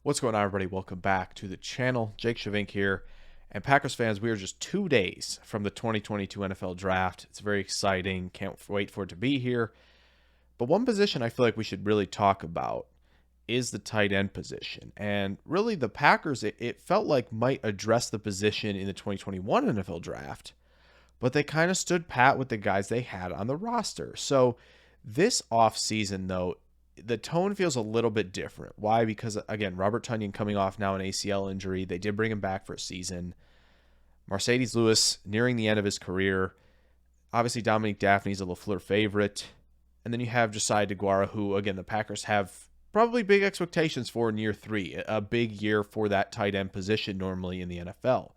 What's going on, everybody? Welcome back to the channel. Jake Shavink here. And Packers fans, we are just 2 days from the 2022 NFL Draft. It's very exciting. Can't wait for it to be here. But one position I feel like we should really talk about is the tight end position. And really, the Packers, it felt like might address the position in the 2021 NFL Draft, but they kind of stood pat with the guys they had on the roster. So this offseason, though, the tone feels a little bit different. Why? Because, again, Robert Tonyan coming off now an ACL injury. They did bring him back for a season. Marcedes Lewis nearing the end of his career. Obviously, Dominique Dafney's a LaFleur favorite. And then you have Josiah DeGuara, who, again, the Packers have probably big expectations for in year 3. A big year for that tight end position normally in the NFL.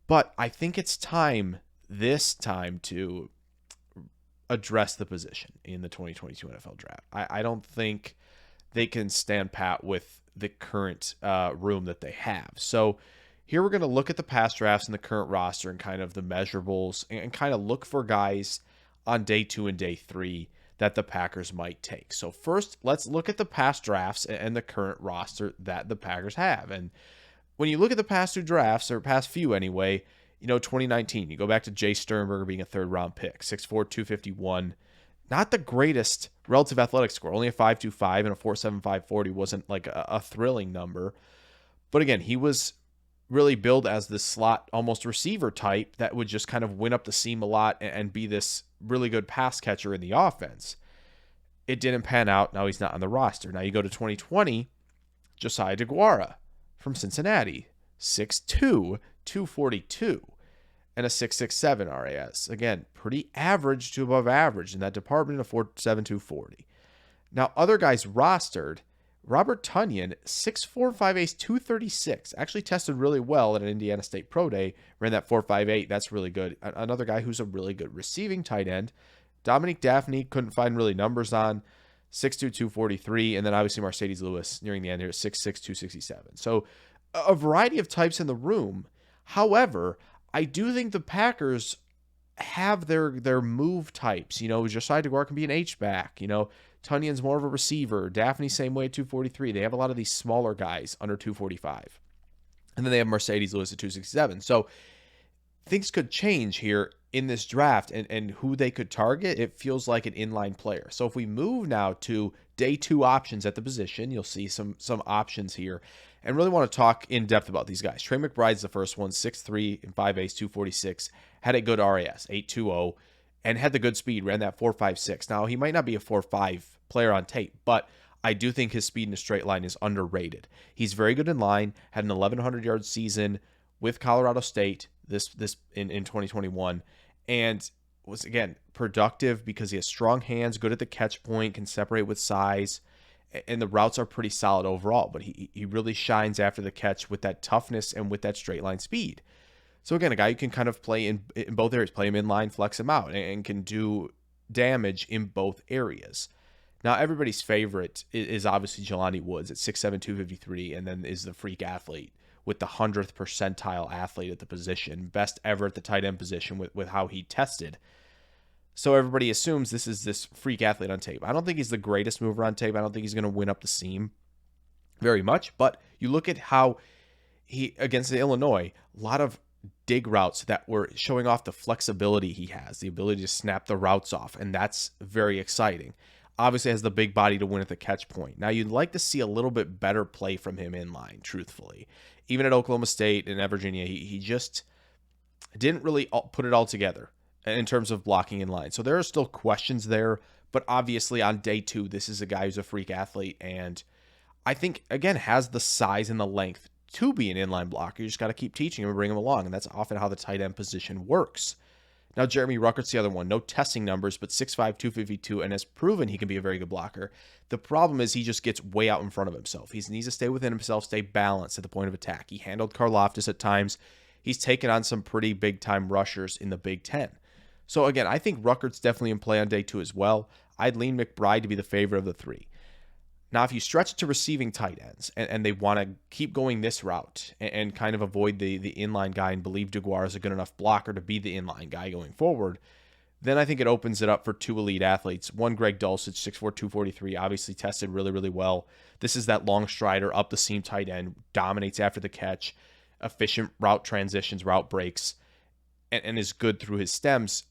But I think it's time, this time, to address the position in the 2022 NFL Draft. I don't think they can stand pat with the current room that they have. So here we're going to look at the past drafts and the current roster and kind of the measurables and kind of look for guys on day 2 and day 3 that the Packers might take. So first, let's look at the past drafts and the current roster that the Packers have. And when you look at the past 2 drafts, or past few anyway, 2019, you go back to Jay Sternberger being a 3rd-round pick, 6'4", 251. Not the greatest relative athletic score, only a 5.25 and a 4.75 40 wasn't like a thrilling number. But again, he was really billed as this slot, almost receiver type that would just kind of win up the seam a lot and be this really good pass catcher in the offense. It didn't pan out. Now he's not on the roster. Now you go to 2020, Josiah DeGuara from Cincinnati, 6'2", 242, and a 6.67 RAS. Again, pretty average to above average in that department, of 4.7, 240. Now, other guys rostered, Robert Tonyan, 6'4", 5'8", 236. Actually tested really well at an Indiana State Pro Day. Ran that 4.58. That's really good. Another guy who's a really good receiving tight end. Dominique Dafney, couldn't find really numbers on. 6'2", 243. And then obviously Marcedes Lewis nearing the end here, 6'6", 267. So a variety of types in the room. However, I do think the Packers have their move types. Josiah DeGuara can be an H-back. Tunyan's more of a receiver. Dafney, same way at 243. They have a lot of these smaller guys under 245. And then they have Marcedes Lewis at 267. So things could change here in this draft and who they could target. It feels like an inline player. So if we move now to day 2 options at the position, you'll see some options here. And really want to talk in depth about these guys. Trey McBride's the first one, 6'3" and 5'8", 246. Had a good RAS, 8.20, and had the good speed, ran that 4.56. Now, he might not be a 4.5 player on tape, but I do think his speed in a straight line is underrated. He's very good in line, had an 1,100-yard season with Colorado State this in 2021, and was, again, productive because he has strong hands, good at the catch point, can separate with size, and the routes are pretty solid overall, but he really shines after the catch with that toughness and with that straight line speed. So again, a guy you can kind of play in both areas, play him in line, flex him out, and can do damage in both areas. Now, everybody's favorite is obviously Jelani Woods at 6'7", 253, and then is the freak athlete with the 100th percentile athlete at the position, best ever at the tight end position with how he tested. So everybody assumes this is this freak athlete on tape. I don't think he's the greatest mover on tape. I don't think he's going to win up the seam very much. But you look at how he, against Illinois, a lot of dig routes that were showing off the flexibility he has, the ability to snap the routes off, and that's very exciting. Obviously has the big body to win at the catch point. Now, you'd like to see a little bit better play from him in line, truthfully. Even at Oklahoma State and at Virginia, he just didn't really put it all together in terms of blocking in line. So there are still questions there, but obviously on day 2, this is a guy who's a freak athlete, and I think, again, has the size and the length to be an inline blocker. You just got to keep teaching him and bring him along, and that's often how the tight end position works. Now, Jeremy Ruckert's the other one. No testing numbers, but 6'5", 252, and has proven he can be a very good blocker. The problem is he just gets way out in front of himself. He needs to stay within himself, stay balanced at the point of attack. He handled Karlaftis at times. He's taken on some pretty big-time rushers in the Big Ten. So again, I think Ruckert's definitely in play on day 2 as well. I'd lean McBride to be the favorite of the 3. Now, if you stretch it to receiving tight ends and they want to keep going this route and kind of avoid the inline guy and believe DeGuara is a good enough blocker to be the inline guy going forward, then I think it opens it up for two elite athletes. One, Greg Dulcich, 6'4", 243, obviously tested really, really well. This is that long strider, up the seam tight end, dominates after the catch, efficient route transitions, route breaks, and is good through his stems.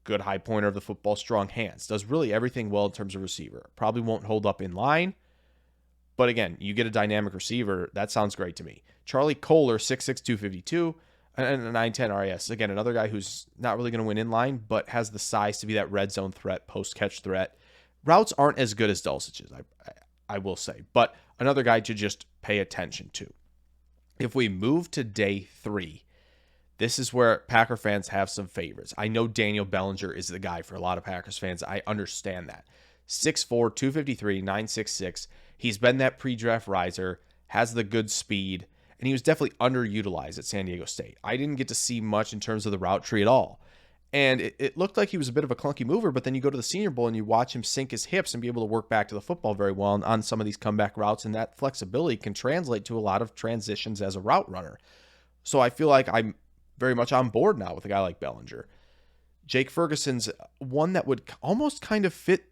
Good high pointer of the football, strong hands. Does really everything well in terms of receiver. Probably won't hold up in line, but again, you get a dynamic receiver. That sounds great to me. Charlie Kolar, 6'6", 252, and a 910 RAS. Again, another guy who's not really going to win in line, but has the size to be that red zone threat, post-catch threat. Routes aren't as good as Dulcich's, I will say, but another guy to just pay attention to. If we move to day 3, this is where Packer fans have some favorites. I know Daniel Bellinger is the guy for a lot of Packers fans. I understand that. 6'4", 253, 966. He's been that pre-draft riser, has the good speed, and he was definitely underutilized at San Diego State. I didn't get to see much in terms of the route tree at all. And it looked like he was a bit of a clunky mover, but then you go to the Senior Bowl and you watch him sink his hips and be able to work back to the football very well on some of these comeback routes, and that flexibility can translate to a lot of transitions as a route runner. So I feel like I'm very much on board now with a guy like Bellinger. Jake Ferguson's one that would almost kind of fit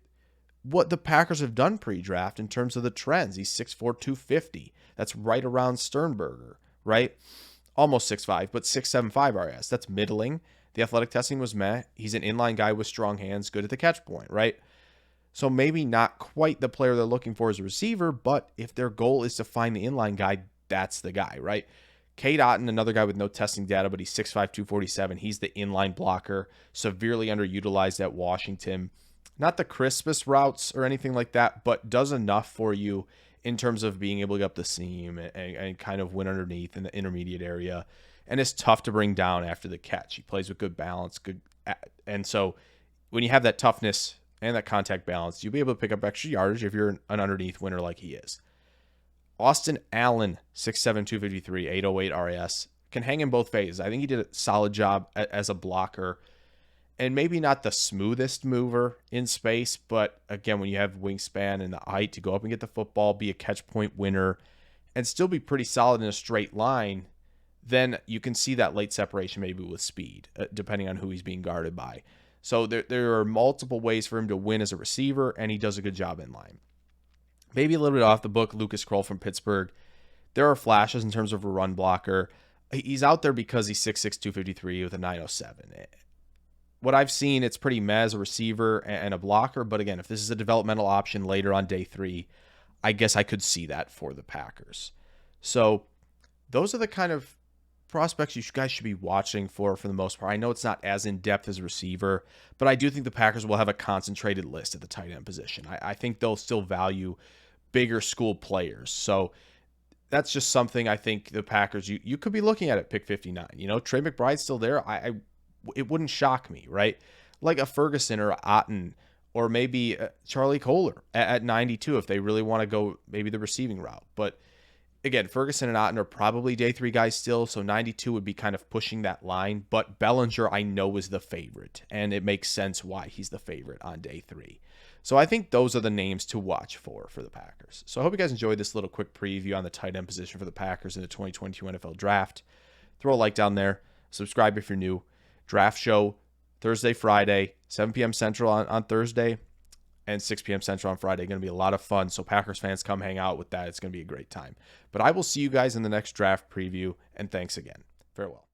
what the Packers have done pre-draft in terms of the trends. He's 6'4", 250. That's right around Sternberger, right? Almost 6'5", but 6'7", RS. That's middling. The athletic testing was meh. He's an inline guy with strong hands, good at the catch point, right? So maybe not quite the player they're looking for as a receiver, but if their goal is to find the inline guy, that's the guy, right? Cade Otton, another guy with no testing data, but he's 6'5", 247. He's the inline blocker, severely underutilized at Washington. Not the crispest routes or anything like that, but does enough for you in terms of being able to get up the seam and kind of win underneath in the intermediate area. And it's tough to bring down after the catch. He plays with good balance, and so when you have that toughness and that contact balance, you'll be able to pick up extra yardage if you're an underneath winner like he is. Austin Allen, 6'7", 253, 808 RAS, can hang in both phases. I think he did a solid job as a blocker, and maybe not the smoothest mover in space, but again, when you have wingspan and the height to go up and get the football, be a catch point winner, and still be pretty solid in a straight line, then you can see that late separation maybe with speed, depending on who he's being guarded by. So there are multiple ways for him to win as a receiver, and he does a good job in line. Maybe a little bit off the book, Lucas Kroll from Pittsburgh. There are flashes in terms of a run blocker. He's out there because he's 6'6", 253 with a 907. What I've seen, it's pretty meh as a receiver and a blocker. But again, if this is a developmental option later on day 3, I guess I could see that for the Packers. So those are the kind of prospects you guys should be watching for the most part. I know it's not as in-depth as a receiver, but I do think the Packers will have a concentrated list at the tight end position. I think they'll still value bigger school players. So that's just something I think the Packers, you could be looking at it pick 59. You know, Trey McBride's still there. It wouldn't shock me, right? Like a Ferguson or Otton, or maybe Charlie Kolar at 92 if they really want to go maybe the receiving route. But again, Ferguson and Otton are probably day 3 guys still, so 92 would be kind of pushing that line. But Bellinger, I know, is the favorite, and it makes sense why he's the favorite on day 3. So I think those are the names to watch for the Packers. So I hope you guys enjoyed this little quick preview on the tight end position for the Packers in the 2022 NFL Draft. Throw a like down there. Subscribe if you're new. Draft show Thursday, Friday, 7 p.m. Central on Thursday, and 6 p.m. Central on Friday. Going to be a lot of fun, so Packers fans, come hang out with that. It's going to be a great time. But I will see you guys in the next draft preview, and thanks again. Farewell.